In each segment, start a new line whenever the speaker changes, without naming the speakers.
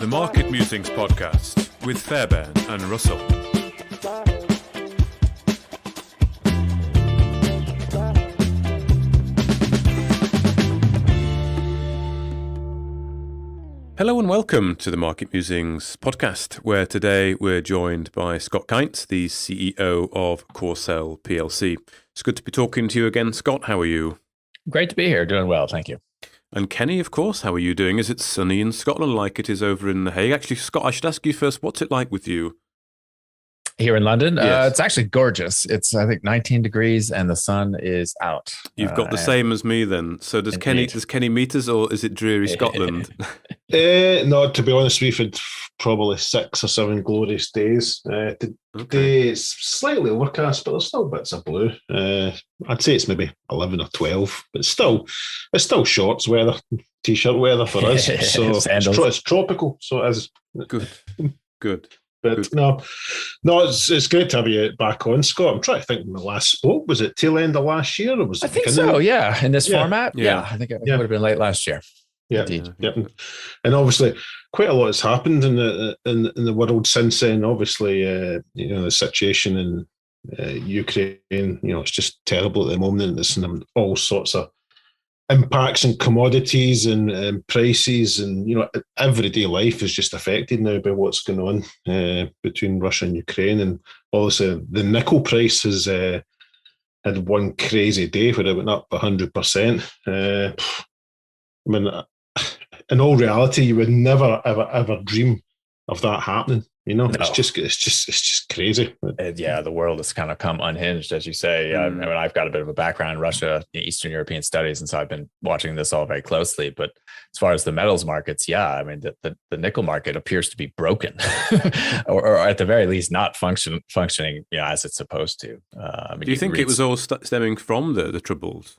Market Musings podcast with Fairbairn and Russell. Hello and welcome to the Market Musings podcast, where today we're joined by Scott Kaintz, the CEO of Corcel plc. It's good to be talking to you again, Scott. How are you?
Great to be here. Doing well, thank you.
And Kenny, of course, how are you doing? Is it sunny in Scotland like it is over in The Hague? Actually, Scott, I should ask you first, what's it like with you?
Here in London,
Yes.
it's actually gorgeous. It's, I think, 19 degrees and the sun is out.
You've got the same as me then. So does Kenny meet us, or is it dreary Scotland?
No, to be honest, we've had probably 6 or 7 glorious days. Today it's slightly overcast, but there's still bits of blue. I'd say it's maybe 11 or 12, but it's still shorts weather, t-shirt weather for us. So it's tropical, so it is.
Good.
But no, it's great to have you back on, Scott. I'm trying to think when we last spoke. Was it tail end of last year, or was it?
I think so. Yeah, in this format. Yeah, I think it would have been late last year.
Yeah, and obviously, quite a lot has happened in the world since then. Obviously, the situation in Ukraine, it's just terrible at the moment. There's all sorts of impacts on commodities and prices, and everyday life is just affected now by what's going on between Russia and Ukraine. And obviously, the nickel price has had one crazy day where it went up 100%. I mean, in all reality, you would never, ever dream of that happening. No. It's just crazy.
Yeah, the world has kind of come unhinged, as you say. I mean, I've got a bit of a background in Russia, Eastern European studies, and so I've been watching this all very closely. But as far as the metals markets, I mean, the nickel market appears to be broken, or at the very least, not functioning as it's supposed to.
Do you think it was all stemming from the troubles?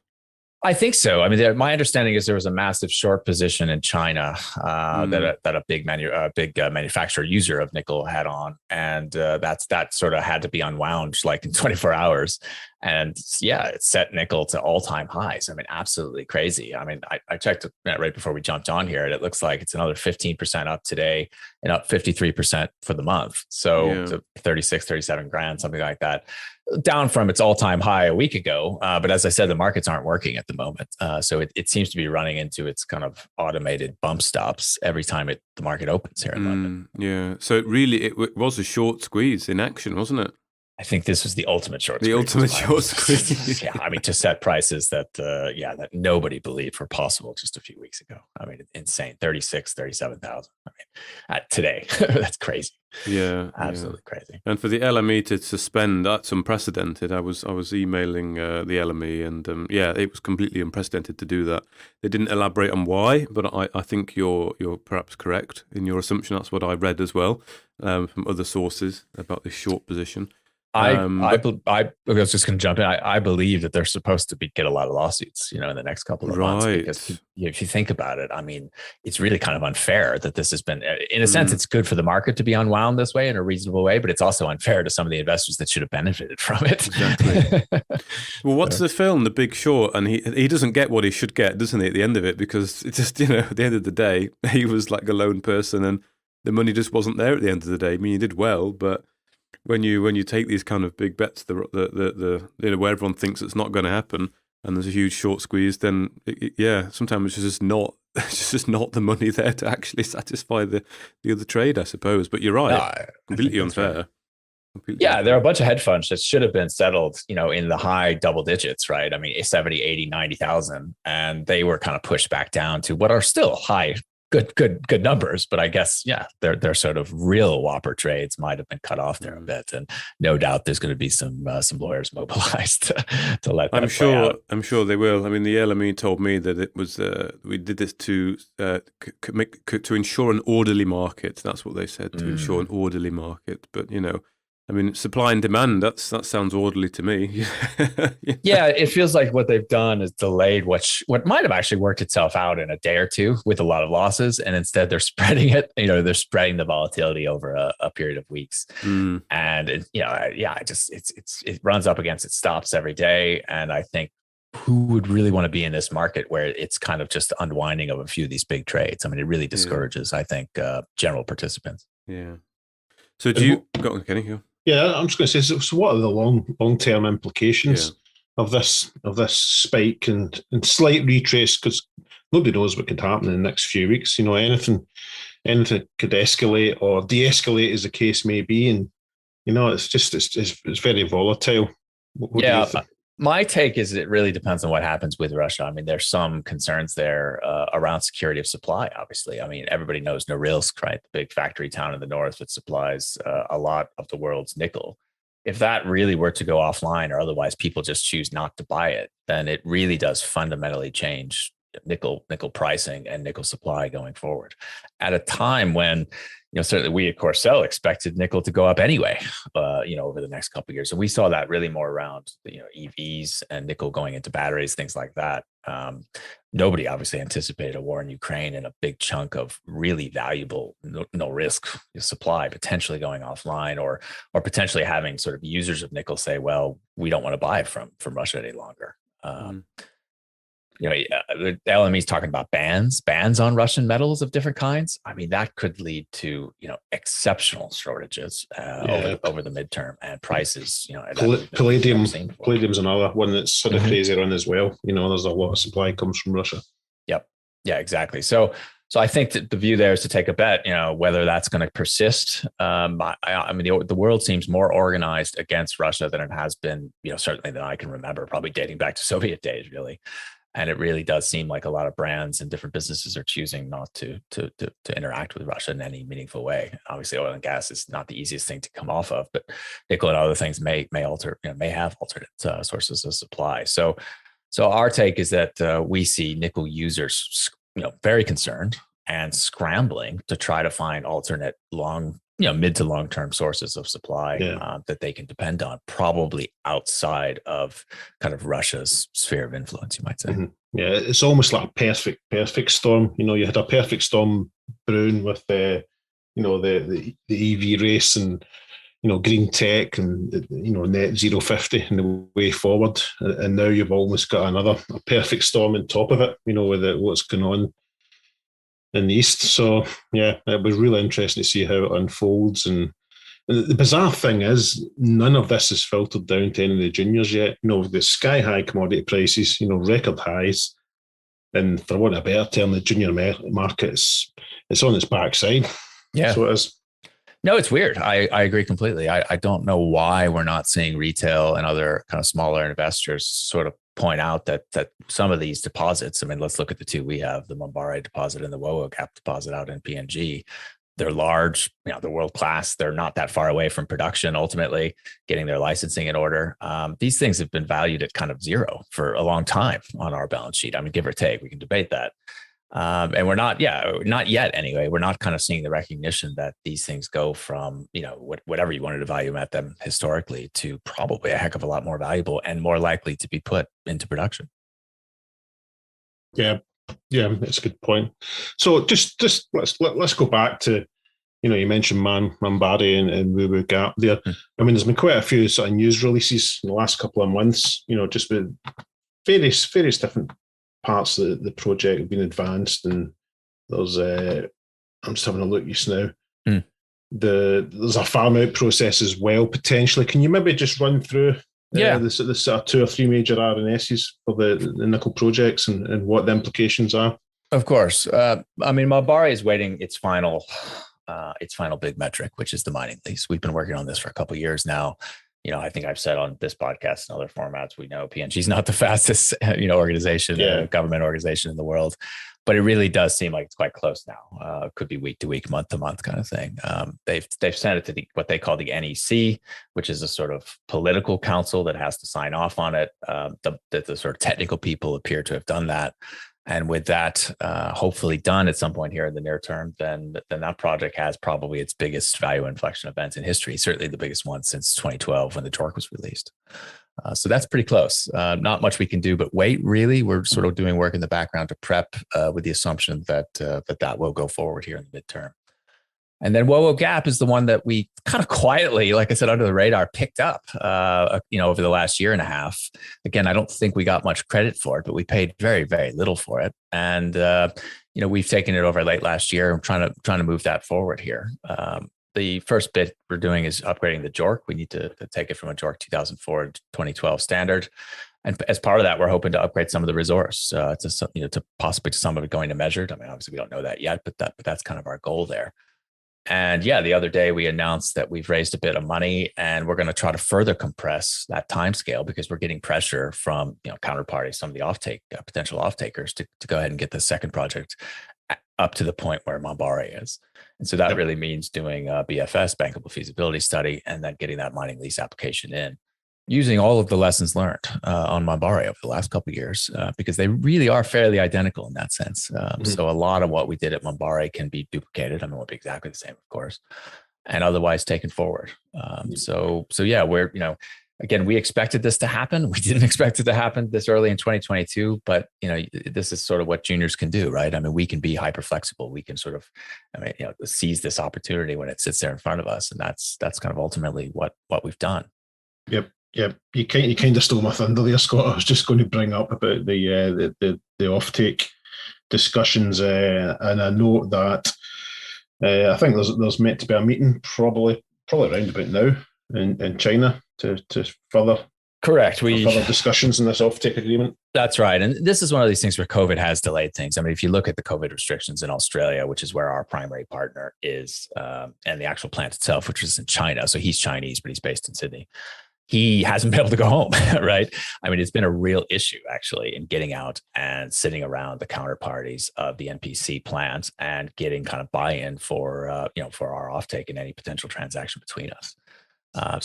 I think so. I mean, my understanding is there was a massive short position in China that a big manufacturer user of nickel had on, and that sort of had to be unwound like in 24 hours. And it set nickel to all-time highs. I mean, absolutely crazy. I mean, I checked right before we jumped on here, and it looks like it's another 15% up today and up 53% for the month. So to 36, 37 grand, something like that, down from its all-time high a week ago. But as I said, the markets aren't working at the moment. So it seems to be running into its kind of automated bump stops every time the market opens here in London.
Yeah. So it was a short squeeze in action, wasn't it?
I think this was the ultimate short squeeze.
The ultimate short squeeze.
I mean, to set prices that nobody believed were possible just a few weeks ago. I mean, insane. 36, 37,000. I mean, today, that's crazy.
Yeah.
Absolutely crazy.
And for the LME to suspend, that's unprecedented. I was emailing the LME, and it was completely unprecedented to do that. They didn't elaborate on why, but I think you're perhaps correct in your assumption. That's what I read as well from other sources about this short position.
I was just going to jump in. I believe that they're supposed to get a lot of lawsuits, in the next couple of months. Because if you think about it, I mean, it's really kind of unfair that this has been, in a sense, it's good for the market to be unwound this way in a reasonable way, but it's also unfair to some of the investors that should have benefited from it.
Exactly. Well, what's the film, The Big Short? And he doesn't get what he should get, doesn't he, at the end of it? Because it's just, at the end of the day, he was like a lone person, and the money just wasn't there at the end of the day. I mean, he did well, but when you take these kind of big bets, the where everyone thinks it's not going to happen, and there's a huge short squeeze, then sometimes it's just not the money there to actually satisfy the other trade, I suppose. But you're right, completely unfair.
There are a bunch of hedge funds that should have been settled, in the high double digits, right? I mean, 70, 80, 90,000, and they were kind of pushed back down to what are still high. Good numbers, but I guess their sort of real whopper trades might have been cut off there a bit, and no doubt there's going to be some lawyers mobilized to let that play out.
I'm sure they will. I mean, the LME told me that it was we did this to ensure an orderly market. That's what they said, to ensure an orderly market. But I mean, supply and demand, that sounds orderly to me.
Yeah, it feels like what they've done is delayed what might have actually worked itself out in a day or two with a lot of losses. And instead they're spreading it, they're spreading the volatility over a period of weeks. And, it runs up against its stops every day. And I think who would really want to be in this market where it's kind of just unwinding of a few of these big trades? I mean, it really discourages, I think, general participants.
Yeah. So do you go on, Kenny?
Yeah, I'm just going to say. So what are the long-term implications of this spike and slight retrace? Because nobody knows what could happen in the next few weeks. You know, anything could escalate or de-escalate, as the case may be, and you know, it's very volatile. What do you think?
My take is it really depends on what happens with Russia. I mean, there's some concerns there around security of supply, obviously. I mean, everybody knows Norilsk, right? The big factory town in the north that supplies a lot of the world's nickel. If that really were to go offline or otherwise people just choose not to buy it, then it really does fundamentally change nickel pricing and nickel supply going forward at a time when, you know, certainly we at Corcel expected nickel to go up anyway, you know, over the next couple of years. And we saw that really more around, you know, EVs and nickel going into batteries, things like that. Nobody obviously anticipated a war in Ukraine and a big chunk of really valuable, no risk supply potentially going offline, or potentially having sort of users of nickel say, well, we don't want to buy from Russia any longer. You know, the LME is talking about bans on Russian metals of different kinds. I mean, that could lead to, you know, exceptional shortages over the midterm, and prices, you know,
palladium's another one that's sort of crazy run as well. You know, there's a lot of supply comes from Russia.
Yep. Yeah, exactly. So I think that the view there is to take a bet, you know, whether that's going to persist. I mean, the world seems more organized against Russia than it has been, you know, certainly than I can remember, probably dating back to Soviet days, really. And it really does seem like a lot of brands and different businesses are choosing not to interact with Russia in any meaningful way. Obviously, oil and gas is not the easiest thing to come off of, but nickel and other things may have alternate sources of supply. So our take is that we see nickel users, you know, very concerned and scrambling to try to find alternate mid to long term sources of supply that they can depend on, probably outside of kind of Russia's sphere of influence, you might say.
Mm-hmm. Yeah, it's almost like a perfect storm. You know, you had a perfect storm brewing with the EV race and, you know, green tech and, you know, net 050 and the way forward, and now you've almost got a perfect storm on top of it. You know, with what's going on in the East. So yeah, it was really interesting to see how it unfolds. And the bizarre thing is, none of this is filtered down to any of the juniors yet. You know, the sky high commodity prices, you know, record highs, and for want of a better term, the junior market it's on its backside.
Yeah,
so it is.
No, it's weird. I agree completely. I don't know why we're not seeing retail and other kind of smaller investors sort of point out that some of these deposits, I mean, let's look at the two we have, the Mumbai deposit and the Wowo Gap deposit out in PNG. They're large, you know, they're world-class. They're not that far away from production, ultimately getting their licensing in order. These things have been valued at kind of zero for a long time on our balance sheet. I mean, give or take, we can debate that. And we're not yet anyway. We're not kind of seeing the recognition that these things go from, you know, whatever you wanted to value at them historically to probably a heck of a lot more valuable and more likely to be put into production.
Yeah, that's a good point. So just let's go back to, you know, you mentioned Mambari and Wowo Gap there. I mean, there's been quite a few sort of news releases in the last couple of months, you know, just with various different parts of the project have been advanced, and there's I'm just having a look just now. There's a farm out process as well, potentially. Can you maybe just run through the sort of 2 or 3 major RNSs for the nickel projects and what the implications are?
Of course. I mean, Mabari is waiting its final big metric, which is the mining lease. We've been working on this for a couple of years now. You know, I think I've said on this podcast and other formats, we know PNG is not the fastest, you know, organization, government organization in the world, but it really does seem like it's quite close now. It could be week to week, month to month kind of thing. They've sent it to what they call the NEC, which is a sort of political council that has to sign off on it. The sort of technical people appear to have done that. And with that, hopefully done at some point here in the near term, then that project has probably its biggest value inflection event in history, certainly the biggest one since 2012 when the torque was released. So that's pretty close. Not much we can do, but wait, really. We're sort of doing work in the background to prep with the assumption that will go forward here in the midterm. And then Wowo Gap is the one that we kind of quietly, like I said, under the radar, picked up, over the last year and a half. Again, I don't think we got much credit for it, but we paid very, very little for it. And we've taken it over late last year. I'm trying to move that forward here. The first bit we're doing is upgrading the JORC. We need to take it from a JORC 2004 to 2012 standard. And as part of that, we're hoping to upgrade some of the resource to possibly to some of it going to measured. I mean, obviously we don't know that yet, but that's kind of our goal there. And yeah, the other day we announced that we've raised a bit of money and we're going to try to further compress that timescale because we're getting pressure from counterparties, some of the potential off-takers to go ahead and get the second project up to the point where Mambare is. And so that really means doing a BFS, bankable feasibility study, and then getting that mining lease application in, using all of the lessons learned on Mambare over the last couple of years, because they really are fairly identical in that sense. So a lot of what we did at Mambare can be duplicated. I mean, it won't be exactly the same, of course, and otherwise taken forward. So yeah, we're, again, we expected this to happen. We didn't expect it to happen this early in 2022, but this is sort of what juniors can do, right? I mean, we can be hyper flexible. We can sort of, seize this opportunity when it sits there in front of us, and that's kind of ultimately what we've done.
Yep. You kind of stole my thunder there, Scott. I was just going to bring up about the offtake discussions, and I note that I think there's meant to be a meeting probably around about now in China to further further discussions in this offtake agreement.
That's right. And this is one of these things where COVID has delayed things. I mean, if you look at the COVID restrictions in Australia, which is where our primary partner is, and the actual plant itself, which is in China. So he's Chinese, but he's based in Sydney. He hasn't been able to go home, right? I mean, it's been a real issue actually in getting out and sitting around the counterparties of the NPC plants and getting kind of buy-in for our offtake and any potential transaction between us.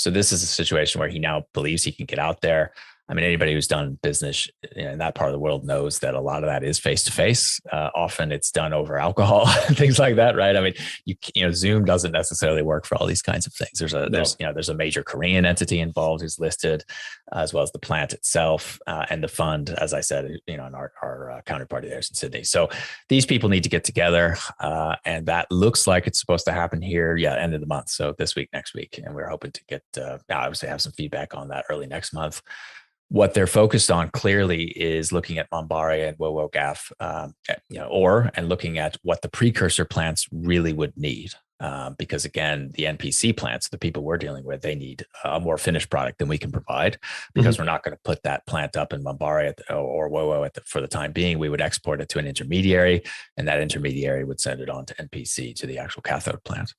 So this is a situation where he now believes he can get out there. I mean, anybody who's done business in that part of the world knows that a lot of that is face-to-face. Often it's done over alcohol, things like that, right? I mean, Zoom doesn't necessarily work for all these kinds of things. There's a major Korean entity involved who's listed, as well as the plant itself and the fund, as I said, and our counterparty there is in Sydney. So these people need to get together, and that looks like it's supposed to happen here, end of the month. So this week, next week, and we're hoping to get obviously have some feedback on that early next month. What they're focused on clearly is looking at Mambare and Wowo Gaf, and looking at what the precursor plants really would need. Because again, the NPC plants, the people we're dealing with, they need a more finished product than we can provide, because we're not going to put that plant up in Mambare or Wowo for the time being. We would export it to an intermediary, and that intermediary would send it on to NPC, to the actual cathode plant.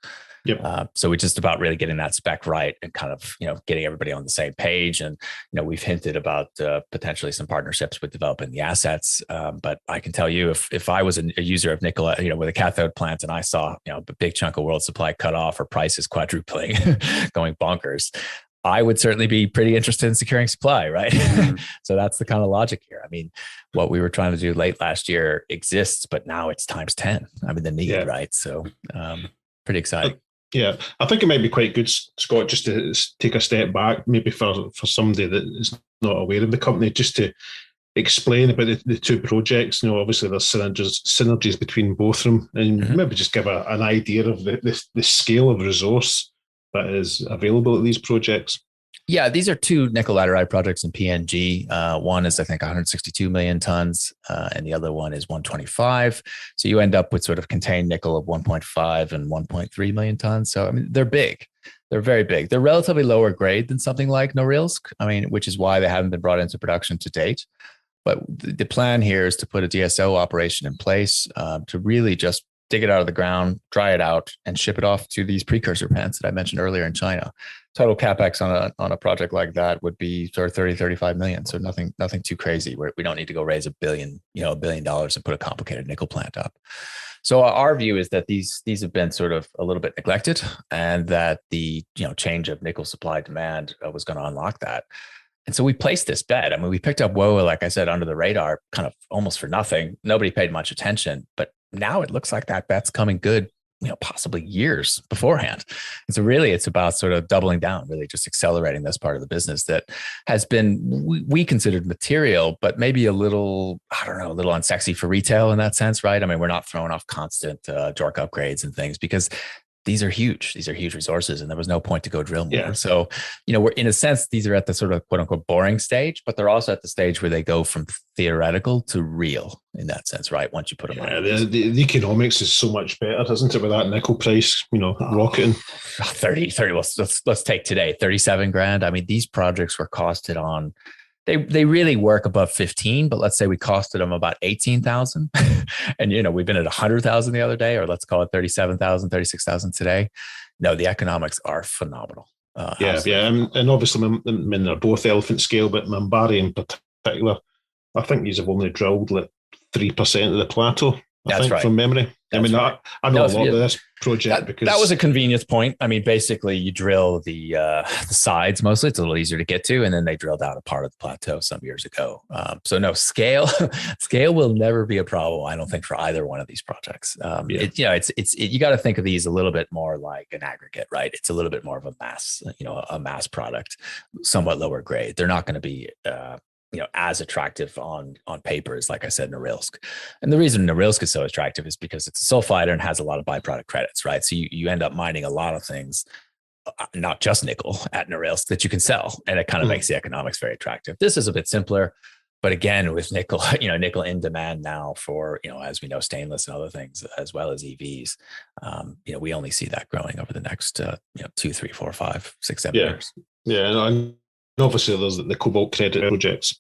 Yep. So it's just about really getting that spec right and kind of, getting everybody on the same page. And, we've hinted about potentially some partnerships with developing the assets. But I can tell you, if I was a user of nickel, with a cathode plant, and I saw, a big chunk of world supply cut off or prices quadrupling, going bonkers, I would certainly be pretty interested in securing supply, right? So that's the kind of logic here. I mean, what we were trying to do late last year exists, but now it's times 10. I mean, the need, right? So pretty exciting.
Yeah, I think it might be quite good, Scott, just to take a step back, maybe for somebody that is not aware of the company, just to explain about the two projects. Obviously there's synergies between both of them, and maybe just give an idea of the scale of resource that is available at these projects.
Yeah, these are two nickel laterite projects in PNG. One is, I think, 162 million tons, and the other one is 125. So you end up with sort of contained nickel of 1.5 and 1.3 million tons. So, I mean, they're big. They're very big. They're relatively lower grade than something like Norilsk, which is why they haven't been brought into production to date. But the plan here is to put a DSO operation in place to really just dig it out of the ground, dry it out, and ship it off to these precursor plants that I mentioned earlier in China. Total capex on a project like that would be sort of 35 million. So nothing too crazy. We don't need to go raise $1 billion and put a complicated nickel plant up. So our view is that these have been sort of a little bit neglected, and that the change of nickel supply demand was going to unlock that. And so we placed this bet. I mean, we picked up Wowo, like I said, under the radar, kind of almost for nothing. Nobody paid much attention, but now it looks like that bet's coming good, possibly years beforehand. And so really it's about sort of doubling down, really just accelerating this part of the business that has been, we considered material, but maybe a little unsexy for retail in that sense, right? I mean, we're not throwing off constant JORC upgrades and things, because these are huge. These are huge resources, and there was no point to go drill more.
Yeah.
So, we're in a sense, these are at the sort of quote unquote boring stage, but they're also at the stage where they go from theoretical to real in that sense, right? Once you put them on.
The economics is so much better, isn't it, with that nickel price, rocketing?
30, let's take today, 37 grand. I mean, these projects were costed on, they really work above 15, but let's say we costed them about 18,000 and, we've been at 100,000 the other day, or let's call it 37,000, 36,000 today. No, the economics are phenomenal.
Yeah. And obviously, they're both elephant scale, but Mambari in particular, I think these have only drilled like 3% of the plateau. I think, right, from memory. I know a lot of this project because
that was a convenience point. I mean, basically, you drill the sides mostly. It's a little easier to get to, and then they drilled out a part of the plateau some years ago. So no, scale will never be a problem, I don't think, for either one of these projects. You got to think of these a little bit more like an aggregate, right? It's a little bit more of a mass product, somewhat lower grade. They're not going to be as attractive on paper as, like I said, Norilsk. And the reason Norilsk is so attractive is because it's a sulfider and has a lot of byproduct credits, right? So you end up mining a lot of things, not just nickel at Norilsk, that you can sell. And it kind of makes the economics very attractive. This is a bit simpler, but again, with nickel, nickel in demand now for, as we know, stainless and other things, as well as EVs, we only see that growing over the next, 2, 3, 4, 5, 6, 7 years.
Yeah. And obviously there's the cobalt credit projects.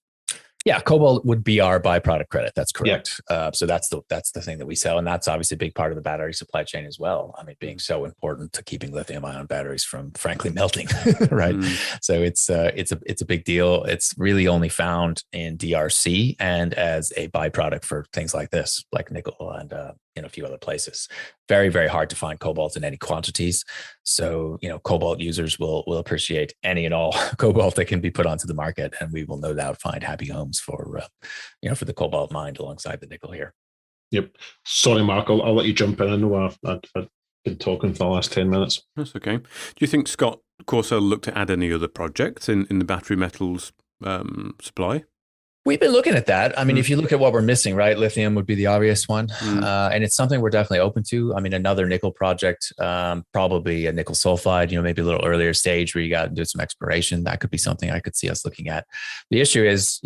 Yeah, cobalt would be our byproduct credit. That's correct. Yeah. So that's the thing that we sell, and that's obviously a big part of the battery supply chain as well. I mean, being so important to keeping lithium-ion batteries from, frankly, melting, right? So it's a big deal. It's really only found in DRC and as a byproduct for things like this, like nickel and in a few other places. Very, very hard to find cobalt in any quantities. So, cobalt users will appreciate any and all cobalt that can be put onto the market, and we will no doubt find happy homes for the cobalt mined alongside the nickel here.
Yep. Sorry, Mark, I'll let you jump in. I know I've been talking for the last 10 minutes.
That's okay. Do you think Scott Corcel look to add any other projects in the battery metals supply?
We've been looking at that. I mean, if you look at what we're missing, right, lithium would be the obvious one. And it's something we're definitely open to. I mean, another nickel project, probably a nickel sulfide, maybe a little earlier stage where you got to do some exploration. That could be something I could see us looking at. The issue is,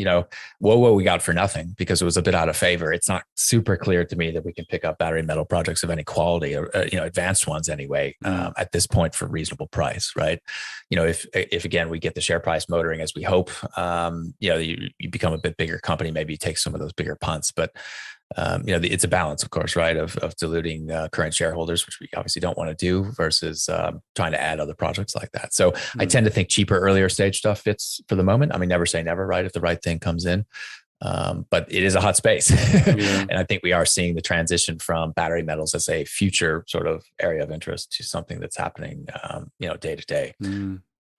what we got for nothing because it was a bit out of favor. It's not super clear to me that we can pick up battery metal projects of any quality or, advanced ones anyway, at this point for reasonable price, right? If again, we get the share price motoring as we hope, you become a bit bigger company, maybe you take some of those bigger punts, but it's a balance, of course, right, of diluting current shareholders, which we obviously don't want to do, versus trying to add other projects like that. So I tend to think cheaper, earlier stage stuff fits for the moment. I mean, never say never, right, if the right thing comes in. But it is a hot space. And I think we are seeing the transition from battery metals as a future sort of area of interest to something that's happening, day to day.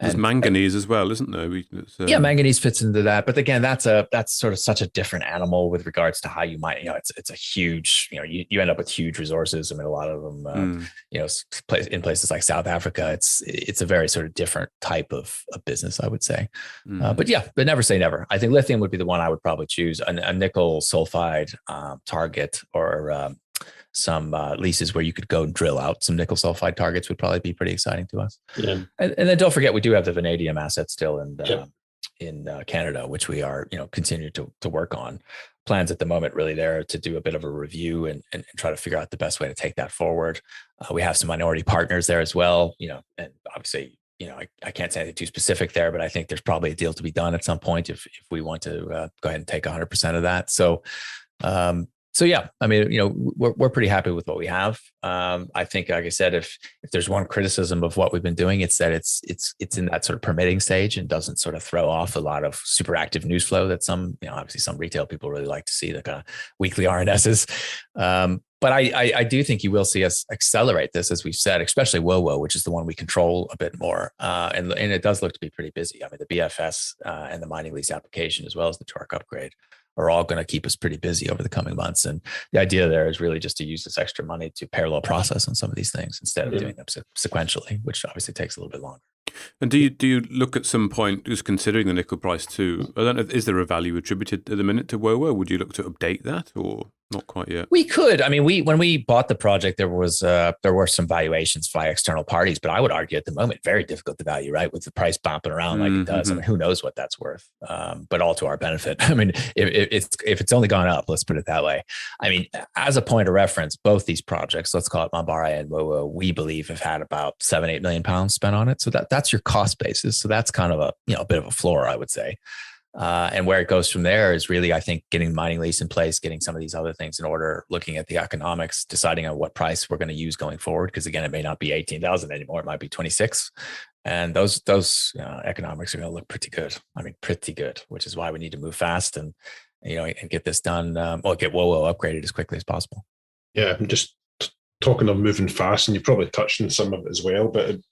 There's manganese as well, isn't there?
Manganese fits into that. But again, that's sort of such a different animal with regards to how you might, it's a huge, you end up with huge resources. I mean, a lot of them, in places like South Africa, it's a very sort of different type of business, I would say. But never say never. I think lithium would be the one I would probably choose. A nickel sulfide target or some leases where you could go and drill out some nickel sulfide targets would probably be pretty exciting to us. Yeah. And then don't forget, we do have the vanadium asset still in Canada, which we are, continue to work on. Plans at the moment really there to do a bit of a review and try to figure out the best way to take that forward. We have some minority partners there as well, and obviously, I can't say anything too specific there, but I think there's probably a deal to be done at some point if we want to go ahead and take 100% of that. So yeah, I mean, we're pretty happy with what we have. I think, like I said, if there's one criticism of what we've been doing, it's that it's in that sort of permitting stage and doesn't sort of throw off a lot of super active news flow that some, obviously some retail people really like to see, the kind of weekly RNSs. But I do think you will see us accelerate this, as we've said, especially WOWO, which is the one we control a bit more. And it does look to be pretty busy. I mean, the BFS and the mining lease application, as well as the torque upgrade, are all going to keep us pretty busy over the coming months. And the idea there is really just to use this extra money to parallel process on some of of these instead of doing them sequentially, which obviously takes a little bit longer.
And do you look at some point, just considering the nickel price too, I don't know, is there a value attributed at the minute to WOWO? Would you look to update that or? Not quite yet.
We could. I mean, when we bought the project, there were some valuations by external parties, but I would argue at the moment, very difficult to value, right? With the price bumping around like it does. I mean, who knows what that's worth? But all to our benefit. I mean, if it's only gone up, let's put it that way. I mean, as a point of reference, both these projects, let's call it Mambare and Wowo, we believe have had about £7-8 million spent on it. So that's your cost basis. So that's kind of a bit of a floor, I would say. And where it goes from there is really, I think, getting mining lease in place, getting some of these other things in order, looking at the economics, deciding on what price we're going to use going forward. Because again, it may not be 18,000 anymore; it might be 26, and those economics are going to look pretty good. I mean, pretty good, which is why we need to move fast and get this done. Get Wowo upgraded as quickly as possible.
Yeah, I'm just talking of moving fast, and you probably touched on some of it as well, but it'd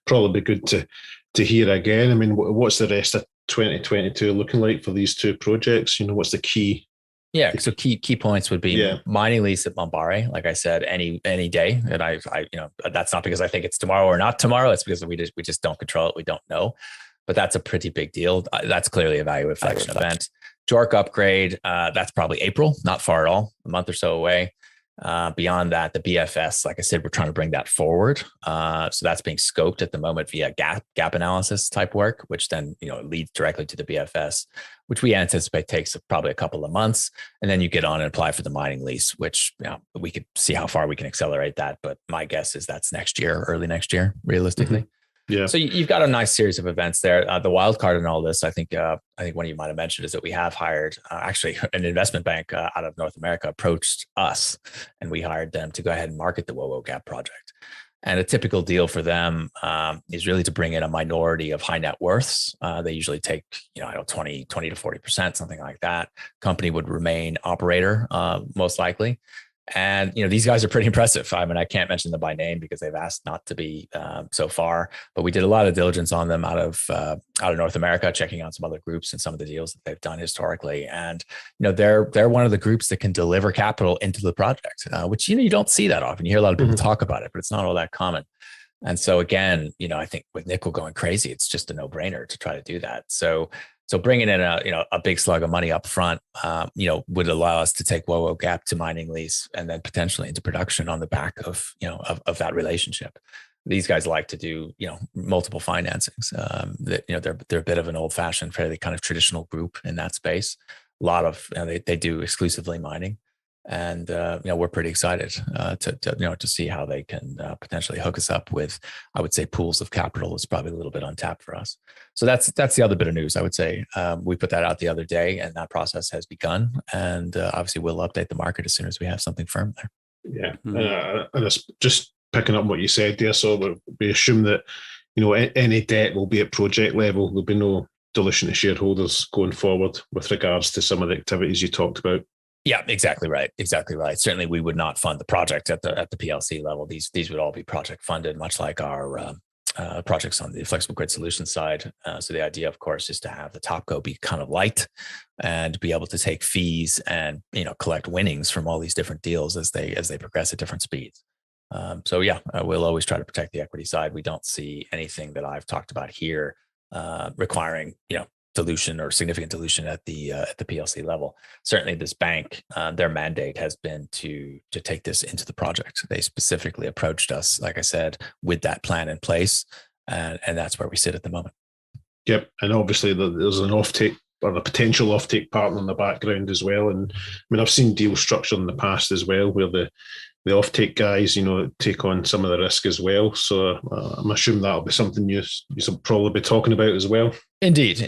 probably be good to hear again. I mean, what's the rest of 2022 looking like for these two projects? What's the key?
Yeah, so key points would be mining lease at Mambare, like I said, any day. And I that's not because I think it's tomorrow or not tomorrow. It's because we just don't control it. We don't know, but that's a pretty big deal. That's clearly a value inflection event. JORC upgrade, that's probably April, not far at all, a month or so away. Beyond that, the BFS, like I said, we're trying to bring that forward. So that's being scoped at the moment via gap analysis type work, which then leads directly to the BFS, which we anticipate takes probably a couple of months. And then you get on and apply for the mining lease, which we could see how far we can accelerate that. But my guess is that's next year, early next year, realistically.
Yeah.
So you've got a nice series of events there. The wild card in all this, I think one of you might have mentioned, is that we have hired actually an investment bank out of North America approached us, and we hired them to go ahead and market the Wowo Gap project. And a typical deal for them is really to bring in a minority of high net worths. They usually take 20 to 40%, something like that. Company would remain operator most likely. And, these guys are pretty impressive. I mean, I can't mention them by name because they've asked not to be so far, but we did a lot of diligence on them out of North America, checking out some other groups and some of the deals that they've done historically. And, they're one of the groups that can deliver capital into the project, which, you don't see that often. You hear a lot of people talk about it, but it's not all that common. And so again, I think with nickel going crazy, it's just a no brainer to try to do that. So bringing in a big slug of money up front, would allow us to take Wowo Gap to mining lease and then potentially into production on the back of that relationship. These guys like to do multiple financings. They're a bit of an old fashioned, fairly kind of traditional group in that space. A lot of they do exclusively mining. And we're pretty excited to see how they can potentially hook us up with, I would say, pools of capital is probably a little bit untapped for us. So that's the other bit of news, I would say. We put that out the other day, and that process has begun. And obviously, we'll update the market as soon as we have something firm there.
Yeah, and it's just picking up what you said there. So we assume that any debt will be at project level. There'll be no dilution to shareholders going forward with regards to some of the activities you talked about.
Yeah, exactly right. Certainly, we would not fund the project at the PLC level. These would all be project funded, much like our projects on the flexible grid solutions side. So the idea, of course, is to have the topco be kind of light and be able to take fees and collect winnings from all these different deals as they progress at different speeds. We'll always try to protect the equity side. We don't see anything that I've talked about here requiring dilution or significant dilution at the PLC level. Certainly this bank, their mandate has been to take this into the project. They specifically approached us, like I said, with that plan in place. And that's where we sit at the moment.
Yep. And obviously there's an offtake or a potential offtake partner in the background as well. And I mean, I've seen deals structured in the past as well, where the offtake guys, take on some of the risk as well. So I'm assuming that'll be something you'll probably be talking about as well.
Indeed.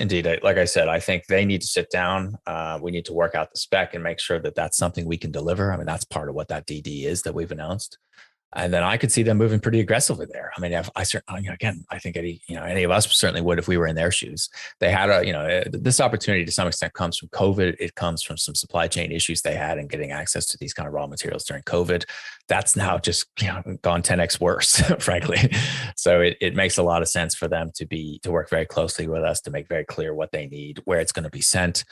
Like I said, I think they need to sit down. We need to work out the spec and make sure that that's something we can deliver. I mean, that's part of what that DD is that we've announced. And then I could see them moving pretty aggressively there. I mean, I certainly, again, I think any of us certainly would if we were in their shoes. They had this opportunity to some extent comes from COVID. It comes from some supply chain issues they had in getting access to these kind of raw materials during COVID. That's now just gone 10x worse, frankly. So it makes a lot of sense for them to work very closely with us to make very clear what they need, where it's going to be sent,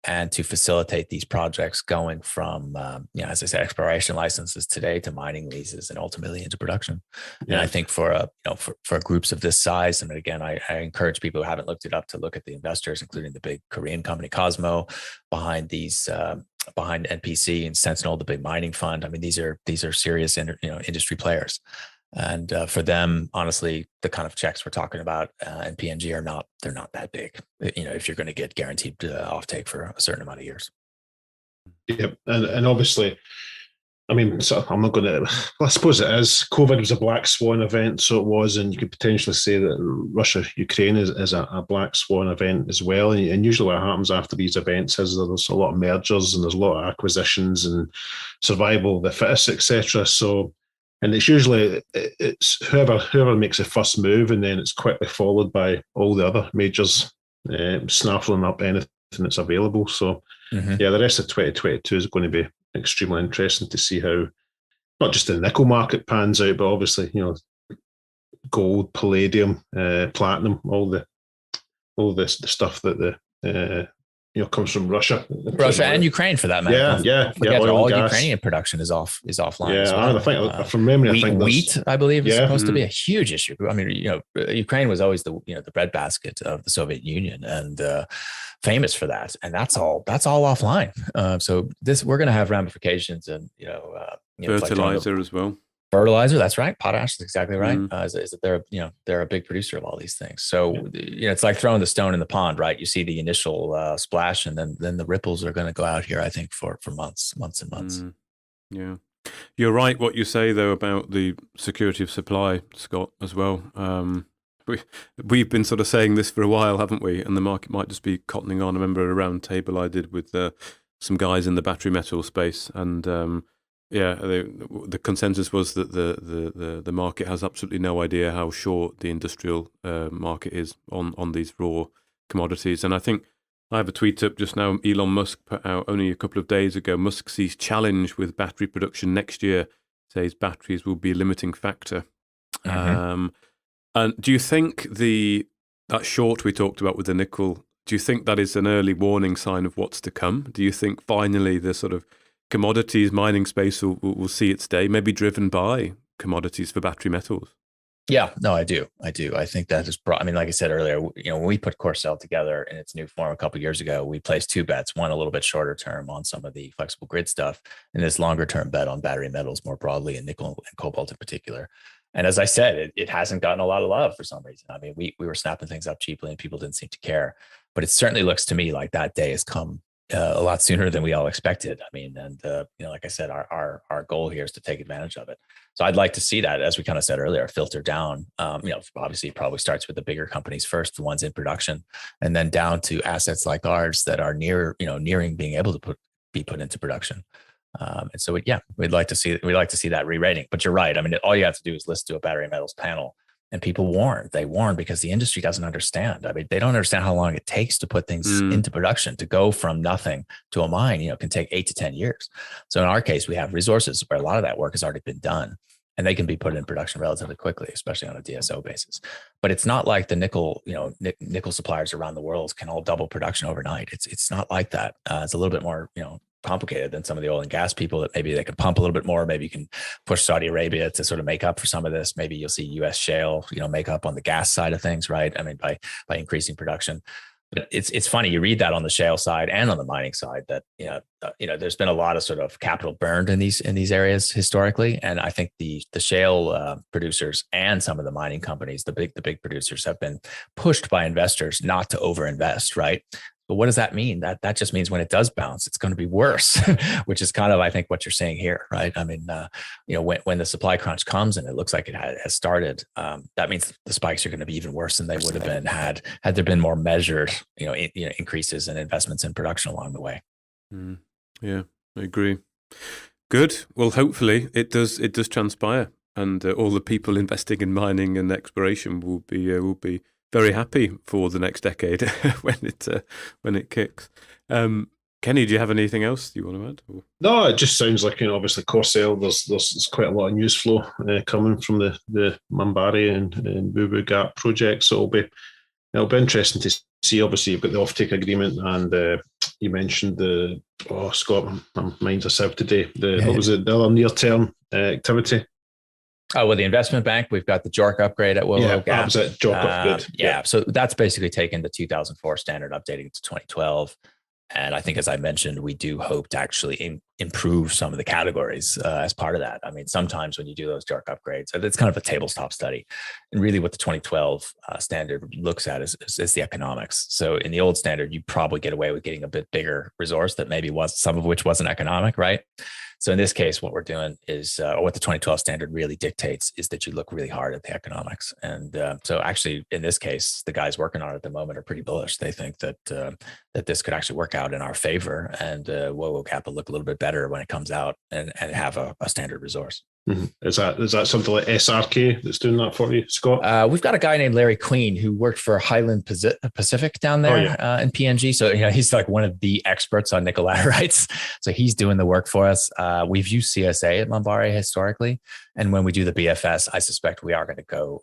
and to facilitate these projects going from, as I said, exploration licenses today to mining leases and ultimately into production. Yeah. And I think for groups of this size, and again, I encourage people who haven't looked it up to look at the investors, including the big Korean company Cosmo behind these behind NPC and Sentinel, the big mining fund. I mean, these are serious industry players. And for them, honestly, the kind of checks we're talking about in PNG they're not that big, if you're going to get guaranteed offtake for a certain amount of years.
Yep. And obviously, I mean, so I'm not going to, I suppose it is. COVID was a black swan event, so it was, and you could potentially say that Russia-Ukraine is a black swan event as well. And usually what happens after these events is there's a lot of mergers and there's a lot of acquisitions and survival of the fittest, etc. So, and it's usually whoever makes the first move, and then it's quickly followed by all the other majors snaffling up anything that's available. So, yeah, the rest of 2022 is going to be extremely interesting to see how not just the nickel market pans out, but obviously, gold, palladium, platinum, all the stuff that comes from Russia
and Ukraine for that matter.
Yeah.
All Ukrainian production is offline.
Yeah,
as well.
I think from memory,
wheat, I believe, is supposed to be a huge issue. I mean, Ukraine was always the breadbasket of the Soviet Union and famous for that, and that's all offline. So we're going to have ramifications, and
fertilizer as well.
Fertilizer, that's right. Potash is exactly right. Is that they're a big producer of all these things. So it's like throwing the stone in the pond, right? You see the initial splash, and then the ripples are going to go out here, I think, for months and months.
Yeah, you're right. What you say though about the security of supply, Scott, as well. We've been sort of saying this for a while, haven't we? And the market might just be cottoning on. I remember a round table I did with some guys in the battery metal space, and the consensus was that the market has absolutely no idea how short the industrial market is on these raw commodities. And I think I have a tweet up just now. Elon Musk put out only a couple of days ago. Musk sees challenge with battery production next year. Says batteries will be a limiting factor. And do you think that short we talked about with the nickel, do you think that is an early warning sign of what's to come? Do you think finally the sort of commodities mining space will see its day, maybe driven by commodities for battery metals?
Yeah, no, I do. I think that is, like I said earlier, when we put Corcel together in its new form a couple of years ago, we placed two bets, one a little bit shorter term on some of the flexible grid stuff, and this longer term bet on battery metals more broadly, and nickel and cobalt in particular. And as I said, it hasn't gotten a lot of love for some reason. I mean, we were snapping things up cheaply and people didn't seem to care, but it certainly looks to me like that day has come a lot sooner than we all expected. I mean, and like I said, our goal here is to take advantage of it. So I'd like to see that, as we kind of said earlier, filter down. Obviously, it probably starts with the bigger companies first, the ones in production, and then down to assets like ours that are nearing being able to be put into production. And so, we'd like to see that re-rating. But you're right. I mean, all you have to do is listen to a battery metals panel. And people warn. They warn because the industry doesn't understand. I mean, they don't understand how long it takes to put things into production. To go from nothing to a mine, can take 8 to 10 years. So in our case, we have resources where a lot of that work has already been done, and they can be put in production relatively quickly, especially on a DSO basis. But it's not like the nickel, nickel suppliers around the world can all double production overnight. It's not like that. It's a little bit more, complicated than some of the oil and gas people, that maybe they can pump a little bit more. Maybe you can push Saudi Arabia to sort of make up for some of this. Maybe you'll see US shale, make up on the gas side of things, right? I mean, by increasing production. But it's funny, you read that on the shale side and on the mining side, that there's been a lot of sort of capital burned in these areas historically, and I think the shale producers and some of the mining companies, the big producers, have been pushed by investors not to overinvest, right? But what does that mean? That just means when it does bounce, it's going to be worse, which is kind of, I think, what you're saying here, right? I mean, when the supply crunch comes and it looks like it has started, that means the spikes are going to be even worse than they would have been had there been more measured, increases in investments in production along the way.
Yeah, I agree. Good. Well, hopefully it does transpire, and all the people investing in mining and exploration will be very happy for the next decade when it kicks. Kenny, do you have anything else you want to add?
No, it just sounds like, obviously Corcel, there's quite a lot of news flow coming from the Mambari and Boo Gap projects. So it'll be interesting to see. Obviously, you've got the offtake agreement, and you mentioned Scott, my mind's a sieve today. What was it? The other near-term activity.
Oh, well, the investment bank, we've got the JORC upgrade at Willow Gap.
That was it, JORC upgrade.
So that's basically taken the 2004 standard, updating it to 2012. And I think, as I mentioned, we do hope to actually improve some of the categories as part of that. I mean, sometimes when you do those dark upgrades, it's kind of a tabletop study. And really what the 2012 standard looks at is the economics. So in the old standard, you probably get away with getting a bit bigger resource that maybe was some of which wasn't economic, right? So in this case, what we're doing is, or what the 2012 standard really dictates, is that you look really hard at the economics. And so actually, in this case, the guys working on it at the moment are pretty bullish. They think that that this could actually work out in our favor, and WoWCAP will look a little bit better when it comes out and have a standard resource.
Mm-hmm. Is that something like SRK that's doing that for you, Scott?
We've got a guy named Larry Queen who worked for Highland Pacific down there in PNG. So he's like one of the experts on nickel laterites. So he's doing the work for us. We've used CSA at Lombare historically, and when we do the BFS, I suspect we are going to go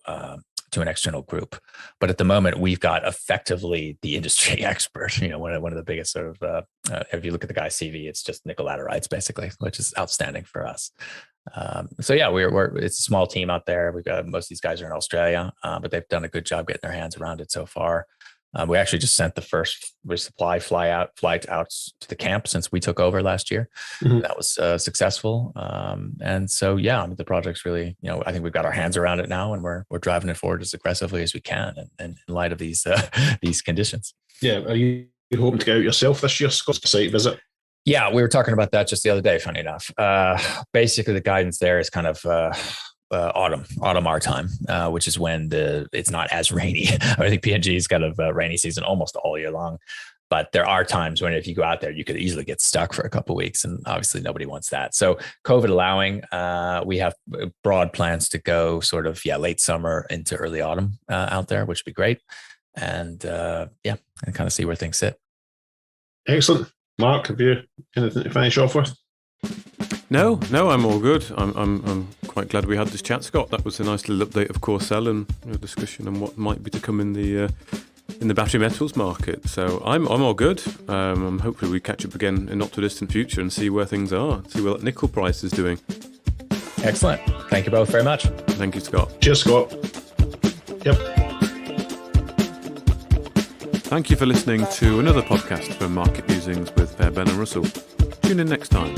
to an external group. But at the moment, we've got effectively the industry expert. One of the biggest sort of. If you look at the guy's CV, it's just nickel laterites basically, which is outstanding for us. So yeah, it's a small team out there. We've got most of these guys are in Australia, but they've done a good job getting their hands around it so far. We actually just sent the first resupply flight out to the camp since we took over last year. Mm-hmm. That was successful. And so, yeah, I mean, the project's really, I think we've got our hands around it now, and we're driving it forward as aggressively as we can, and in light of these conditions. Yeah.
Are you hoping to get out yourself this year, Scott? Site visit?
Yeah, we were talking about that just the other day, funny enough. Basically, the guidance there is kind of autumn our time, which is when it's not as rainy. I think PNG's got a rainy season almost all year long. But there are times when if you go out there, you could easily get stuck for a couple of weeks. And obviously, nobody wants that. So COVID allowing, we have broad plans to go sort of, late summer into early autumn out there, which would be great. And and kind of see where things sit.
Excellent. Mark, have you anything to finish off with?
No, I'm all good. I'm quite glad we had this chat, Scott. That was a nice little update of Corcel and discussion on what might be to come in the battery metals market. So I'm all good. Hopefully we catch up again in not too distant future and see where things are, see what nickel price is doing.
Excellent. Thank you both very much.
Thank you, Scott.
Cheers, Scott. Yep.
Thank you for listening to another podcast from Market Musings with Ben and Russell. Tune in next time.